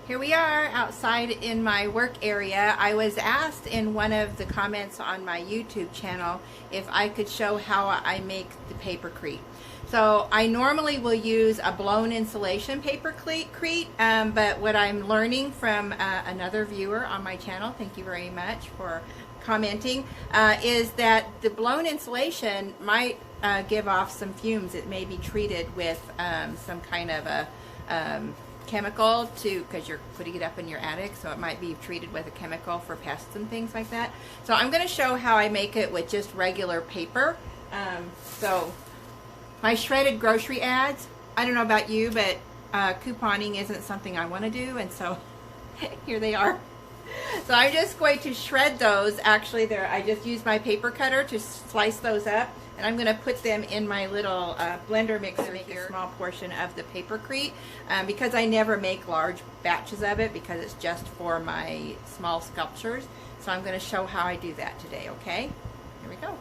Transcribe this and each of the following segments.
Here we are outside in my work area. I was asked in one of the comments on my YouTube channel if I could show how I make the Papercrete. So I normally will use a blown insulation Papercrete, but what I'm learning from another viewer on my channel, thank you very much for commenting, is that the blown insulation might give off some fumes. It may be treated with some kind of a chemical because you're putting it up in your attic, so it might be treated with a chemical for pests and things like that. So I'm going to show how I make it with just regular paper. So my shredded grocery ads, I don't know about you, but couponing isn't something I want to do, and so here they are. So I'm just going to shred those. Actually, I just used my paper cutter to slice those up, and I'm going to put them in my little blender mixer here. A small portion of the Papercrete because I never make large batches of it because it's just for my small sculptures. So I'm going to show how I do that today. Okay, here we go.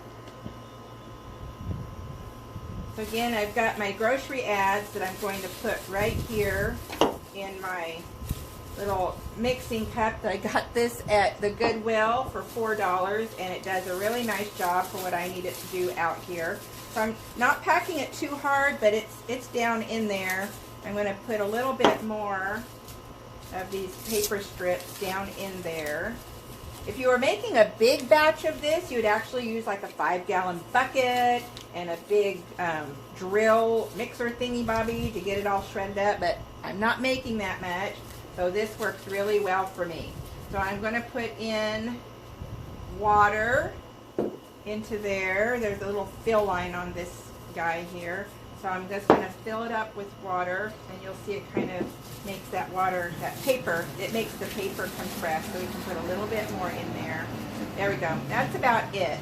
So again, I've got my grocery ads that I'm going to put right here in my little mixing cup. That I got this at the Goodwill for $4, and it does a really nice job for what I need it to do out here. So I'm not packing it too hard, but it's down in there. I'm going to put a little bit more of these paper strips down in there. If you were making a big batch of this, you would actually use like a 5-gallon bucket and a big drill mixer thingy bobby to get it all shredded up, but I'm not making that much. So this works really well for me. So I'm going to put in water into there. There's a little fill line on this guy here. So I'm just going to fill it up with water, and you'll see it kind of makes that water, that paper, it makes the paper compress. So we can put a little bit more in there. There we go. That's about it.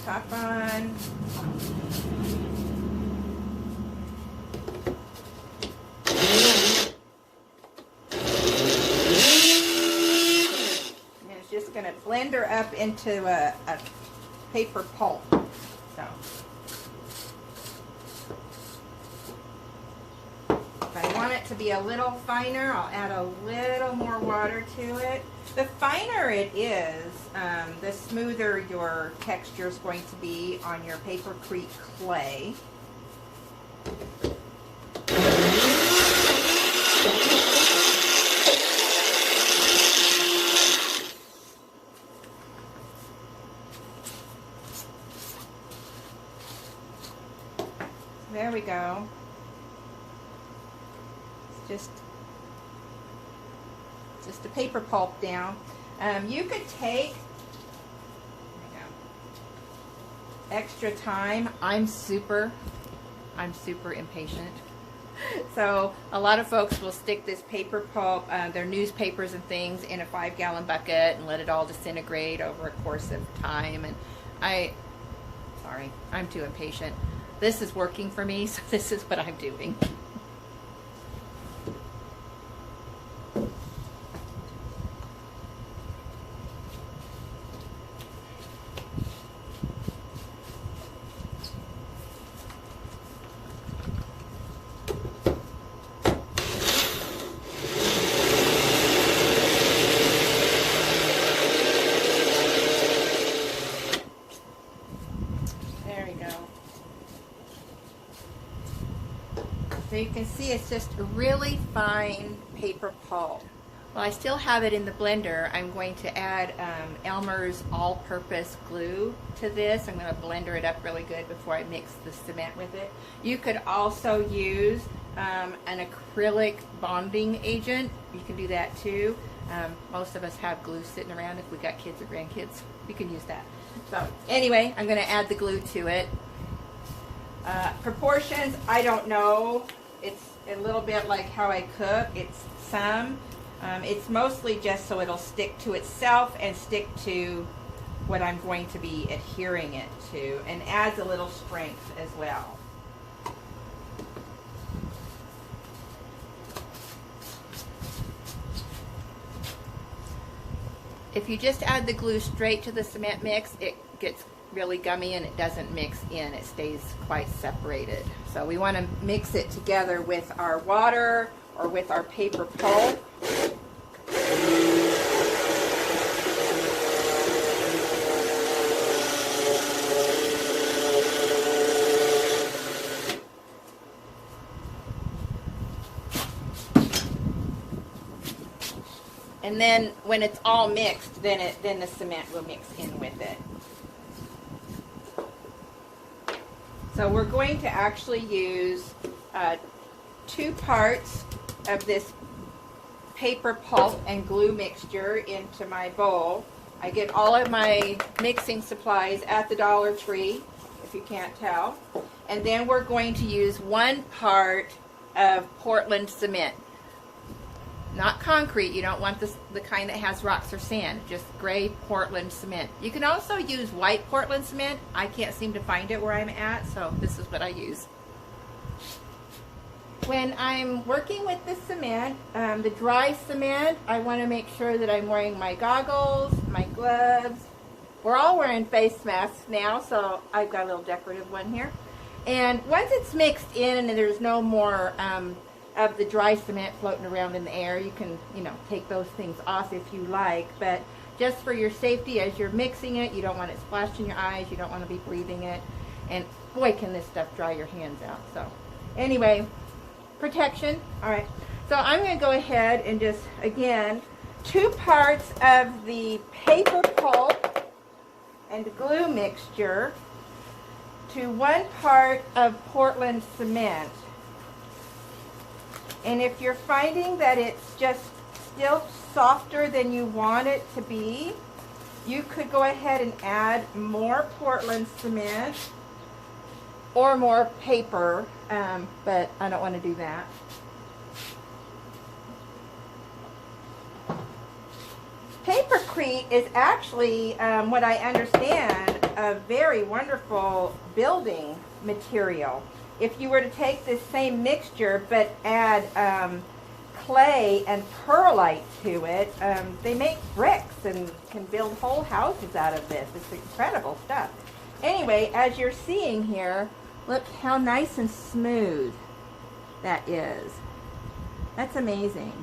Top on. And it's just going to blender up into a paper pulp. So if I want it to be a little finer, I'll add a little more water to it. The finer it is, the smoother your texture is going to be on your Papercrete clay. There we go. It's just a paper pulp down. You could take extra time. I'm super impatient. So a lot of folks will stick this paper pulp, their newspapers and things, in a 5-gallon bucket and let it all disintegrate over a course of time. And I'm too impatient. This is working for me, so this is what I'm doing. So you can see it's just a really fine paper pulp. While I still have it in the blender, I'm going to add Elmer's all-purpose glue to this. I'm going to blender it up really good before I mix the cement with it. You could also use an acrylic bonding agent. You can do that too. Most of us have glue sitting around. If we got kids or grandkids, we can use that. So anyway, I'm going to add the glue to it. Proportions, I don't know. It's a little bit like how I cook. It's it's mostly just so it'll stick to itself and stick to what I'm going to be adhering it to, and adds a little strength as well. If you just add the glue straight to the cement mix, it gets really gummy and it doesn't mix in. It stays quite separated. So we want to mix it together with our water or with our paper pulp. And then when it's all mixed, then the cement will mix in with it. So we're going to actually use 2 parts of this paper pulp and glue mixture into my bowl. I get all of my mixing supplies at the Dollar Tree, if you can't tell. And then we're going to use 1 part of Portland cement. Not concrete. You don't want the kind that has rocks or sand. Just gray Portland cement. You can also use white Portland cement. I can't seem to find it where I'm at, so this is what I use. When I'm working with the cement, the dry cement, I want to make sure that I'm wearing my goggles, my gloves. We're all wearing face masks now, so I've got a little decorative one here. And once it's mixed in and there's no more of the dry cement floating around in the air, you can, take those things off if you like, but just for your safety as you're mixing it, you don't want it splashed in your eyes, you don't want to be breathing it, and boy can this stuff dry your hands out. So anyway, protection. All right, so I'm going to go ahead and just, again, 2 parts of the paper pulp and glue mixture to 1 part of Portland cement. And if you're finding that it's just still softer than you want it to be, you could go ahead and add more Portland cement or more paper, but I don't want to do that. Papercrete is actually, what I understand, a very wonderful building material. If you were to take this same mixture but add clay and perlite to it, they make bricks and can build whole houses out of this. It's incredible stuff. Anyway, as you're seeing here, look how nice and smooth that is. That's amazing.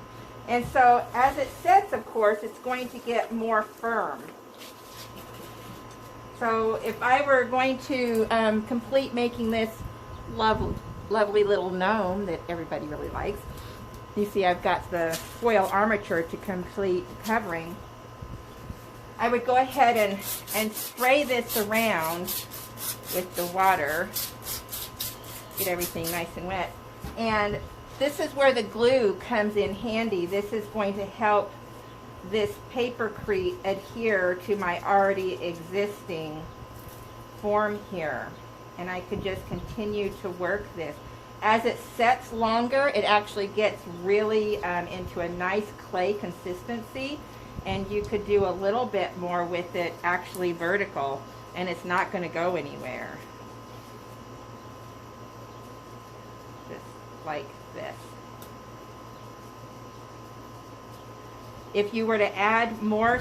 And so as it sets, of course, it's going to get more firm. So if I were going to complete making this lovely little gnome that everybody really likes. You see I've got the foil armature to complete covering. I would go ahead and spray this around with the water. Get everything nice and wet. And this is where the glue comes in handy. This is going to help this papercrete adhere to my already existing form here. And I could just continue to work this. As it sets longer, it actually gets really into a nice clay consistency, and you could do a little bit more with it actually vertical, and it's not going to go anywhere. Just like this. If you were to add more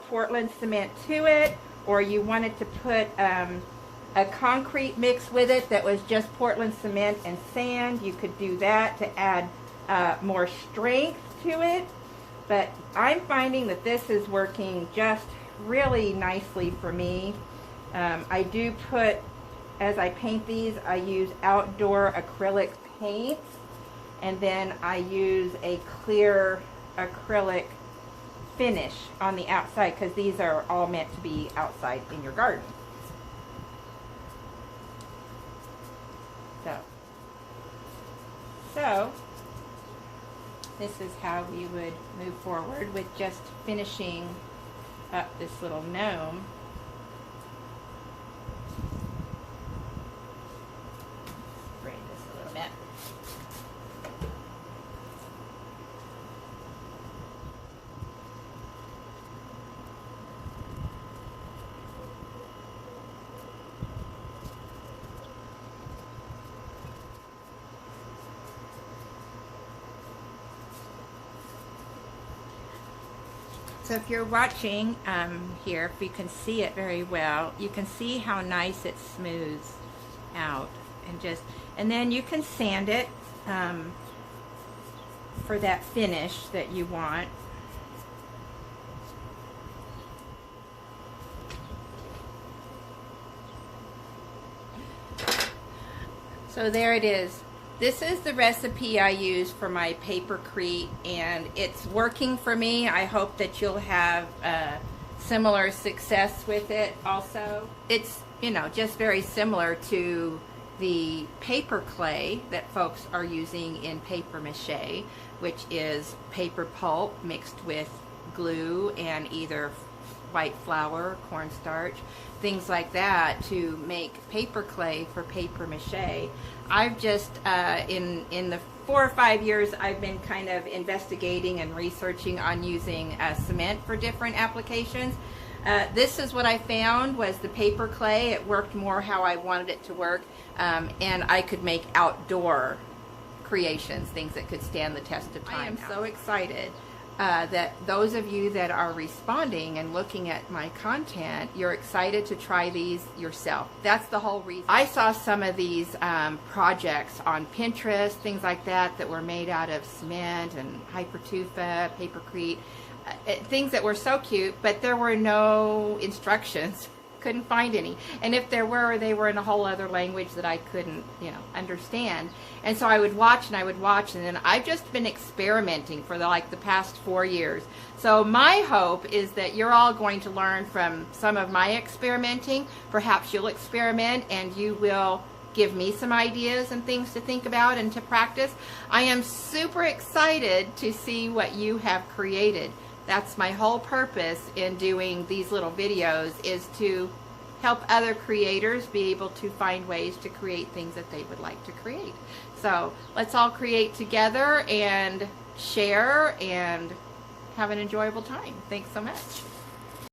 Portland cement to it, or you wanted to put a concrete mix with it that was just Portland cement and sand, you could do that to add more strength to it. But I'm finding that this is working just really nicely for me. I do put, as I paint these, I use outdoor acrylic paints, and then I use a clear acrylic finish on the outside, because these are all meant to be outside in your garden. So this is how we would move forward with just finishing up this little gnome. Spray this a little bit. So if you're watching here, if you can see it very well, you can see how nice it smooths out, and then you can sand it for that finish that you want. So there it is. This is the recipe I use for my Papercrete, and it's working for me. I hope that you'll have similar success with it also. It's, you know, just very similar to the paper clay that folks are using in paper mache, which is paper pulp mixed with glue and either white flour, cornstarch, things like that to make paper clay for paper mache. I've just, in the 4 or 5 years I've been kind of investigating and researching on using cement for different applications. This is what I found was the paper clay. It worked more how I wanted it to work, and I could make outdoor creations, things that could stand the test of time. I am so excited that those of you that are responding and looking at my content, you're excited to try these yourself. That's the whole reason. I saw some of these projects on Pinterest, things like that, that were made out of cement and hypertufa, Papercrete, things that were so cute, but there were no instructions. Couldn't find any, and if there were, they were in a whole other language that I couldn't, you know, understand. And so I would watch and I would watch, and then I've just been experimenting for the past 4 years. So my hope is that you're all going to learn from some of my experimenting. Perhaps you'll experiment and you will give me some ideas and things to think about and to practice. I am super excited to see what you have created. That's my whole purpose in doing these little videos, is to help other creators be able to find ways to create things that they would like to create. So let's all create together and share and have an enjoyable time. Thanks so much.